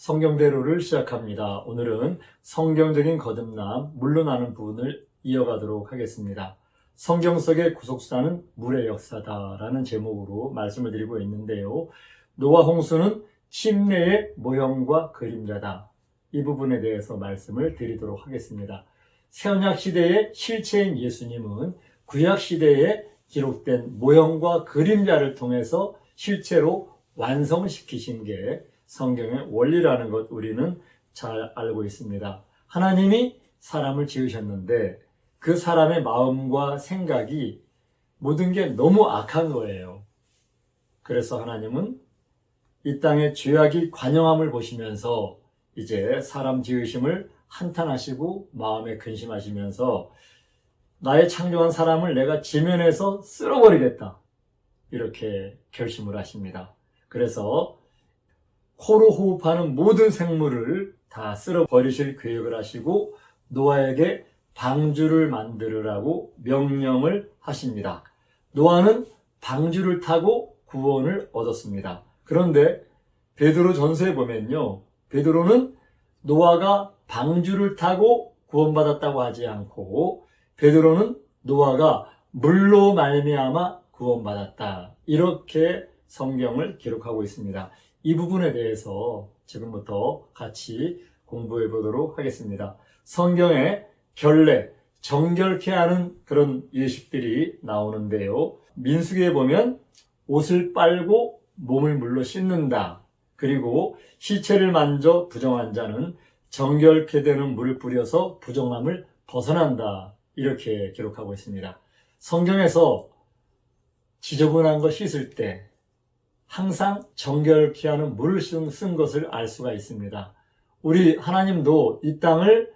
성경대로를 시작합니다. 오늘은 성경적인 거듭남, 물러나는 부분을 이어가도록 하겠습니다. 성경 속의 구속사는 물의 역사다라는 제목으로 말씀을 드리고 있는데요. 노아 홍수는 침례의 모형과 그림자다. 이 부분에 대해서 말씀을 드리도록 하겠습니다. 새언약 시대의 실체인 예수님은 구약 시대에 기록된 모형과 그림자를 통해서 실제로 완성시키신 게 성경의 원리라는 것 우리는 잘 알고 있습니다. 하나님이 사람을 지으셨는데 그 사람의 마음과 생각이 모든 게 너무 악한 거예요. 그래서 하나님은 이 땅의 죄악이 관영함을 보시면서 이제 사람 지으심을 한탄하시고 마음에 근심하시면서 나의 창조한 사람을 내가 지면에서 쓸어버리겠다. 이렇게 결심을 하십니다. 그래서 코로 호흡하는 모든 생물을 다 쓸어버리실 계획을 하시고 노아에게 방주를 만들으라고 명령을 하십니다. 노아는 방주를 타고 구원을 얻었습니다. 그런데 베드로 전서에 보면요. 베드로는 노아가 방주를 타고 구원받았다고 하지 않고 베드로는 노아가 물로 말미암아 구원받았다. 이렇게 성경을 기록하고 있습니다. 이 부분에 대해서 지금부터 같이 공부해 보도록 하겠습니다. 성경에 결례, 정결케 하는 그런 예식들이 나오는데요. 민수기에 보면 옷을 빨고 몸을 물로 씻는다. 그리고 시체를 만져 부정한 자는 정결케 되는 물을 뿌려서 부정함을 벗어난다. 이렇게 기록하고 있습니다. 성경에서 지저분한 거 씻을 때 항상 정결케 하는 물을 쓴 것을 알 수가 있습니다. 우리 하나님도 이 땅을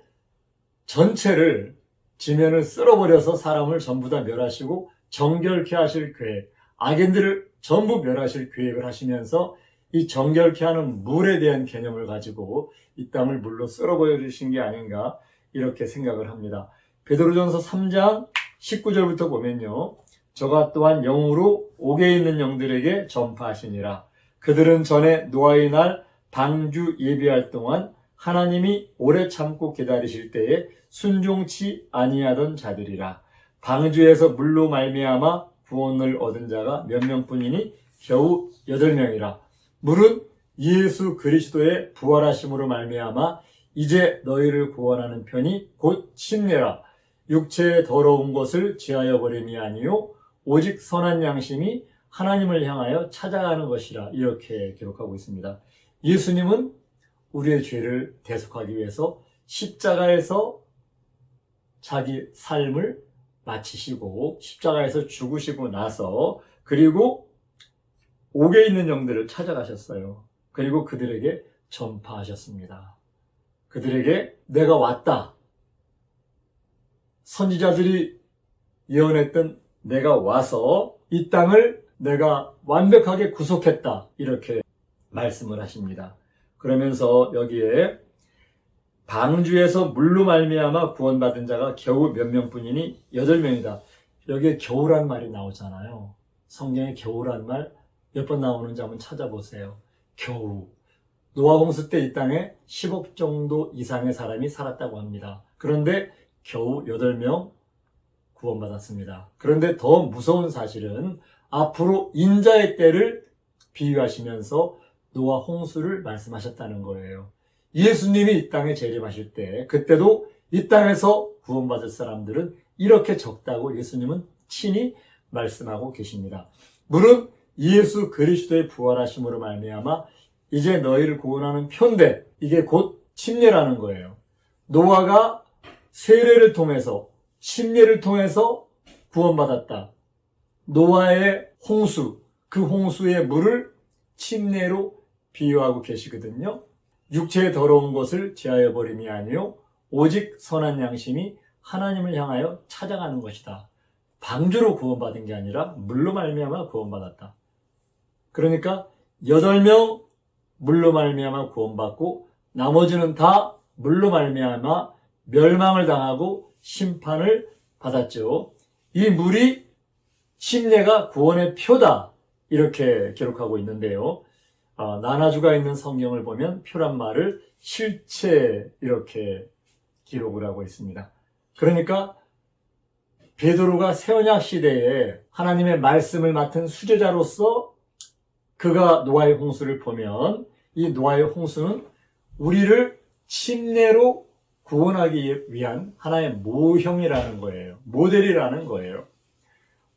전체를 지면을 쓸어버려서 사람을 전부 다 멸하시고 정결케 하실 계획, 악인들을 전부 멸하실 계획을 하시면서 이 정결케 하는 물에 대한 개념을 가지고 이 땅을 물로 쓸어버리신 게 아닌가 이렇게 생각을 합니다. 베드로전서 3장 19절부터 보면요. 저가 또한 영으로 옥에 있는 영들에게 전파하시니라. 그들은 전에 노아의 날 방주 예비할 동안 하나님이 오래 참고 기다리실 때에 순종치 아니하던 자들이라. 방주에서 물로 말미암아 구원을 얻은 자가 몇 명뿐이니 겨우 8명이라. 물은 예수 그리스도의 부활하심으로 말미암아 이제 너희를 구원하는 편이 곧 침례라. 육체의 더러운 것을 제하여 버림이 아니요 오직 선한 양심이 하나님을 향하여 찾아가는 것이라. 이렇게 기록하고 있습니다. 예수님은 우리의 죄를 대속하기 위해서 십자가에서 자기 삶을 마치시고 십자가에서 죽으시고 나서 그리고 옥에 있는 영들을 찾아가셨어요. 그리고 그들에게 전파하셨습니다. 그들에게 내가 왔다. 선지자들이 예언했던 내가 와서 이 땅을 내가 완벽하게 구속했다. 이렇게 말씀을 하십니다. 그러면서 여기에 방주에서 물로 말미암아 구원받은 자가 겨우 몇 명뿐이니 8명이다. 여기에 겨우란 말이 나오잖아요. 성경에 겨우란 말 몇 번 나오는지 한번 찾아보세요. 겨우. 노아 홍수 때 이 땅에 10억 정도 이상의 사람이 살았다고 합니다. 그런데 겨우 8명 구원받았습니다. 그런데 더 무서운 사실은 앞으로 인자의 때를 비유하시면서 노아 홍수를 말씀하셨다는 거예요. 예수님이 이 땅에 재림하실 때 그때도 이 땅에서 구원받을 사람들은 이렇게 적다고 예수님은 친히 말씀하고 계십니다. 물은 예수 그리스도의 부활하심으로 말미암아 이제 너희를 구원하는 편대, 이게 곧 침례라는 거예요. 노아가 세례를 통해서 침례를 통해서 구원받았다. 노아의 홍수, 그 홍수의 물을 침례로 비유하고 계시거든요. 육체의 더러운 것을 제하여 버림이 아니요 오직 선한 양심이 하나님을 향하여 찾아가는 것이다. 방주로 구원받은 게 아니라 물로 말미암아 구원받았다. 그러니까 8명 물로 말미암아 구원받고 나머지는 다 물로 말미암아 멸망을 당하고 심판을 받았죠. 이 물이 침례가 구원의 표다. 이렇게 기록하고 있는데요. 나나주가 있는 성경을 보면 표란 말을 실체 이렇게 기록을 하고 있습니다. 그러니까 베드로가 새언약 시대에 하나님의 말씀을 맡은 수제자로서 그가 노아의 홍수를 보면 이 노아의 홍수는 우리를 침례로 구원하기 위한 하나의 모형이라는 거예요. 모델이라는 거예요.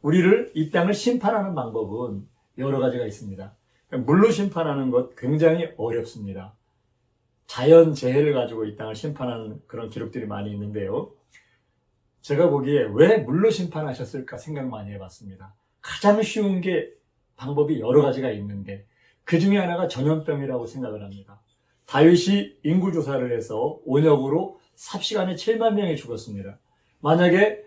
우리를 이 땅을 심판하는 방법은 여러 가지가 있습니다. 물로 심판하는 것 굉장히 어렵습니다. 자연재해를 가지고 이 땅을 심판하는 그런 기록들이 많이 있는데요. 제가 보기에 왜 물로 심판하셨을까 생각 많이 해봤습니다. 가장 쉬운 게 방법이 여러 가지가 있는데 그 중에 하나가 전염병이라고 생각을 합니다. 다윗이 인구조사를 해서 온역으로 삽시간에 7만 명이 죽었습니다. 만약에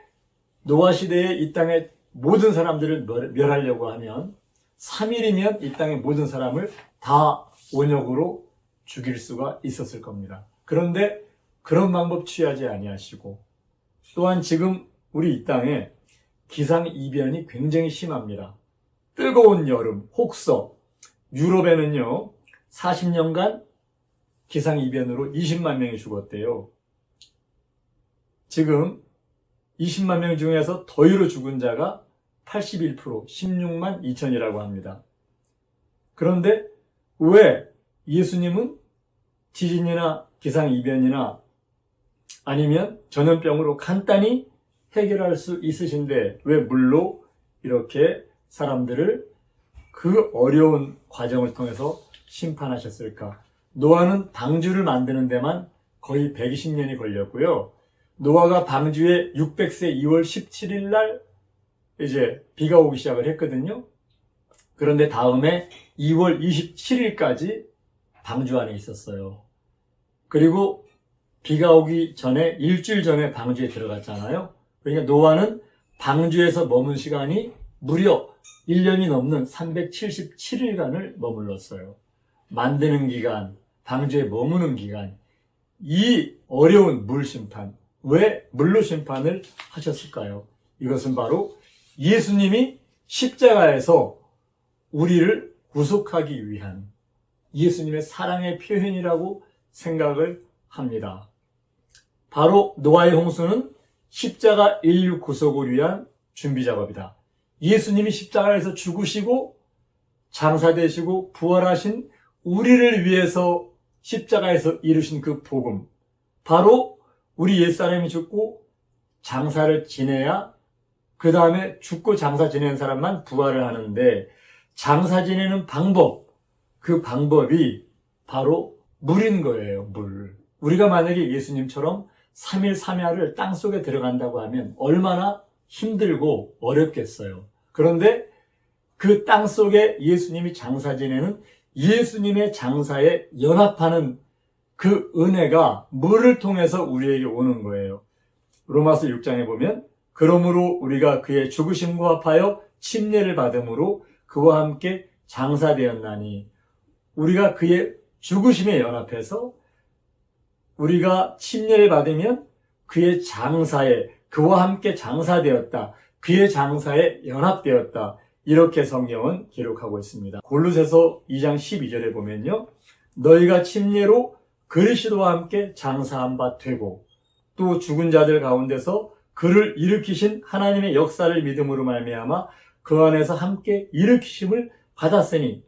노아 시대에 이 땅의 모든 사람들을 멸하려고 하면 3일이면 이 땅의 모든 사람을 다 온역으로 죽일 수가 있었을 겁니다. 그런데 그런 방법 취하지 아니하시고 또한 지금 우리 이 땅에 기상이변이 굉장히 심합니다. 뜨거운 여름, 혹서 유럽에는요 40년간 기상이변으로 20만 명이 죽었대요. 지금 20만 명 중에서 더위로 죽은 자가 81%, 16만 2천이라고 합니다. 그런데 왜 예수님은 지진이나 기상이변이나 아니면 전염병으로 간단히 해결할 수 있으신데 왜 물로 이렇게 사람들을 그 어려운 과정을 통해서 심판하셨을까? 노아는 방주를 만드는 데만 거의 120년이 걸렸고요. 노아가 방주에 600세 2월 17일 날 이제 비가 오기 시작을 했거든요. 그런데 다음에 2월 27일까지 방주 안에 있었어요. 그리고 비가 오기 전에 일주일 전에 방주에 들어갔잖아요. 그러니까 노아는 방주에서 머문 시간이 무려 1년이 넘는 377일간을 머물렀어요. 만드는 기간, 방주에 머무는 기간, 이 어려운 물 심판, 왜 물로 심판을 하셨을까요? 이것은 바로 예수님이 십자가에서 우리를 구속하기 위한 예수님의 사랑의 표현이라고 생각을 합니다. 바로 노아의 홍수는 십자가 인류 구속을 위한 준비 작업이다. 예수님이 십자가에서 죽으시고 장사되시고 부활하신 우리를 위해서 십자가에서 이루신 그 복음, 바로 우리 옛사람이 죽고 장사를 지내야 그 다음에 죽고 장사 지내는 사람만 부활을 하는데 장사 지내는 방법, 그 방법이 바로 물인 거예요. 물. 우리가 만약에 예수님처럼 3일 3야를 땅속에 들어간다고 하면 얼마나 힘들고 어렵겠어요. 그런데 그 땅속에 예수님이 장사 지내는 예수님의 장사에 연합하는 그 은혜가 물을 통해서 우리에게 오는 거예요. 로마서 6장에 보면 그러므로 우리가 그의 죽으심과 합하여 침례를 받음으로 그와 함께 장사되었나니, 우리가 그의 죽으심에 연합해서 우리가 침례를 받으면 그의 장사에, 그와 함께 장사되었다, 그의 장사에 연합되었다, 이렇게 성경은 기록하고 있습니다. 골로새서 2장 12절에 보면요, 너희가 침례로 그리스도와 함께 장사한 바 되고 또 죽은 자들 가운데서 그를 일으키신 하나님의 역사를 믿음으로 말미암아 그 안에서 함께 일으키심을 받았으니,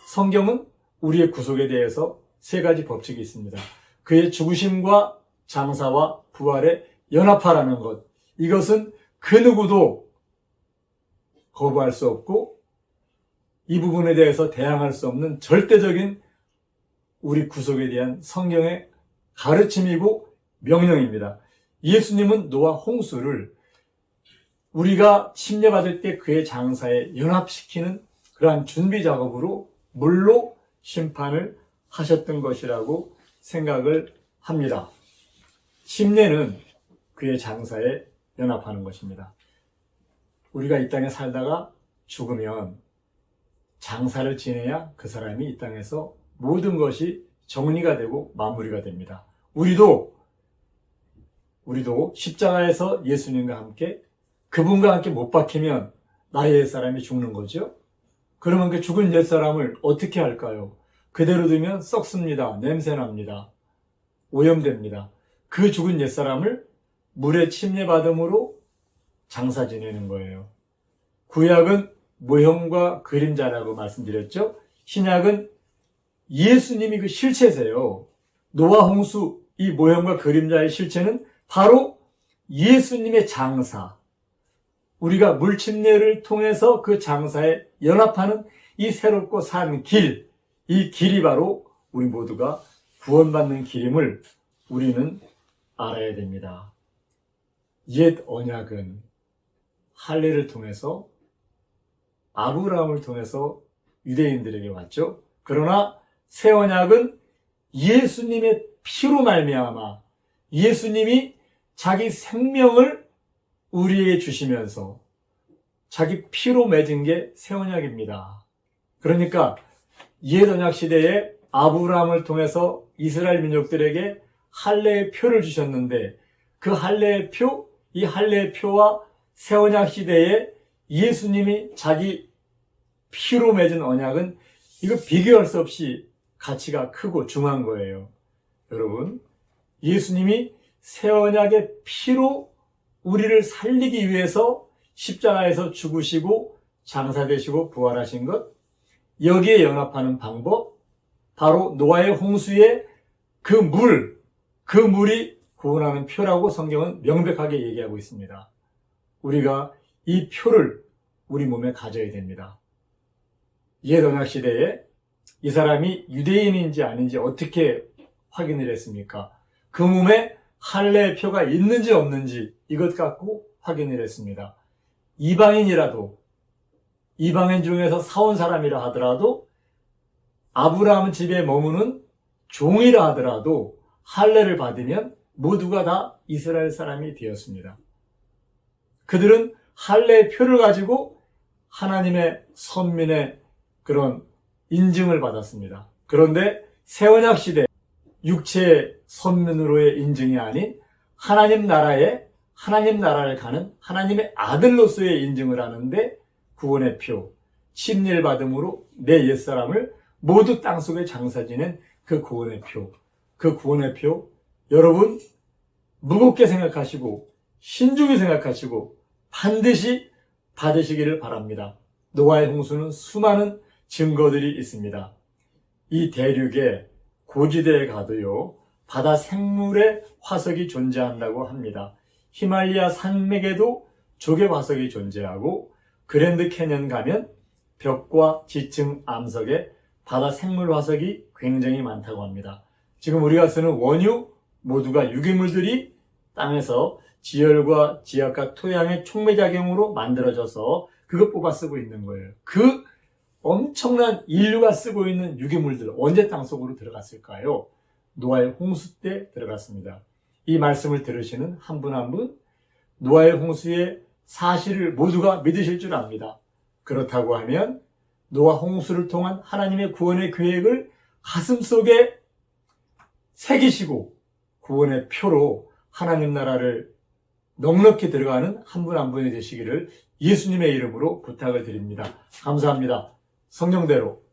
성경은 우리의 구속에 대해서 세 가지 법칙이 있습니다. 그의 죽으심과 장사와 부활에 연합하라는 것, 이것은 그 누구도 거부할 수 없고 이 부분에 대해서 대항할 수 없는 절대적인 우리 구속에 대한 성경의 가르침이고 명령입니다. 예수님은 노아 홍수를 우리가 침례받을 때 그의 장사에 연합시키는 그러한 준비 작업으로 물로 심판을 하셨던 것이라고 생각을 합니다. 침례는 그의 장사에 연합하는 것입니다. 우리가 이 땅에 살다가 죽으면 장사를 지내야 그 사람이 이 땅에서 모든 것이 정리가 되고 마무리가 됩니다. 우리도 십자가에서 예수님과 함께, 그분과 함께 못 박히면 나의 옛사람이 죽는 거죠. 그러면 그 죽은 옛사람을 어떻게 할까요? 그대로 두면 썩습니다. 냄새납니다. 오염됩니다. 그 죽은 옛사람을 물에 침례받음으로 장사 지내는 거예요. 구약은 모형과 그림자라고 말씀드렸죠. 신약은 예수님이 그 실체세요. 노아 홍수 이 모형과 그림자의 실체는 바로 예수님의 장사. 우리가 물침례를 통해서 그 장사에 연합하는 이 새롭고 산 길, 이 길이 바로 우리 모두가 구원받는 길임을 우리는 알아야 됩니다. 옛 언약은 할례를 통해서 아브라함을 통해서 유대인들에게 왔죠. 그러나 새 언약은 예수님의 피로 말미암아 예수님이 자기 생명을 우리에게 주시면서 자기 피로 맺은 게 새 언약입니다. 그러니까 옛 언약 시대에 아브라함을 통해서 이스라엘 민족들에게 할례의 표를 주셨는데 그 할례의 표, 이 할례의 표와 새 언약 시대에 예수님이 자기 피로 맺은 언약은 이거 비교할 수 없이 가치가 크고 중요한 거예요. 여러분, 예수님이 새 언약의 피로 우리를 살리기 위해서 십자가에서 죽으시고 장사되시고 부활하신 것, 여기에 연합하는 방법, 바로 노아의 홍수의 그 물이 구원하는 표라고 성경은 명백하게 얘기하고 있습니다. 우리가 이 표를 우리 몸에 가져야 됩니다. 옛 언약 시대에 이 사람이 유대인인지 아닌지 어떻게 확인을 했습니까? 그 몸에 할례의 표가 있는지 없는지 이것 갖고 확인을 했습니다. 이방인이라도, 이방인 중에서 사온 사람이라 하더라도, 아브라함 집에 머무는 종이라 하더라도 할례를 받으면 모두가 다 이스라엘 사람이 되었습니다. 그들은 할례의 표를 가지고 하나님의 선민의 그런 인증을 받았습니다. 그런데 새 언약 시대 육체의 선민으로의 인증이 아닌 하나님 나라를 가는 하나님의 아들로서의 인증을 하는데 구원의 표, 침례를 받음으로 내 옛사람을 모두 땅속에 장사 지낸 그 구원의 표, 여러분 무겁게 생각하시고 신중히 생각하시고 반드시 받으시기를 바랍니다. 노아의 홍수는 수많은 증거들이 있습니다. 이 대륙에 고지대에 가도요, 바다 생물의 화석이 존재한다고 합니다. 히말리아 산맥에도 조개 화석이 존재하고 그랜드 캐년 가면 벽과 지층 암석에 바다 생물 화석이 굉장히 많다고 합니다. 지금 우리가 쓰는 원유 모두가 유기물들이 땅에서 지열과 지압과 토양의 촉매작용으로 만들어져서 그것 뽑아 쓰고 있는 거예요. 그 엄청난 인류가 쓰고 있는 유기물들 언제 땅속으로 들어갔을까요? 노아의 홍수 때 들어갔습니다. 이 말씀을 들으시는 한 분 한 분 노아의 홍수의 사실을 모두가 믿으실 줄 압니다. 그렇다고 하면 노아 홍수를 통한 하나님의 구원의 계획을 가슴속에 새기시고 구원의 표로 하나님 나라를 넉넉히 들어가는 한 분 한 분이 되시기를 예수님의 이름으로 부탁을 드립니다. 감사합니다. 성령대로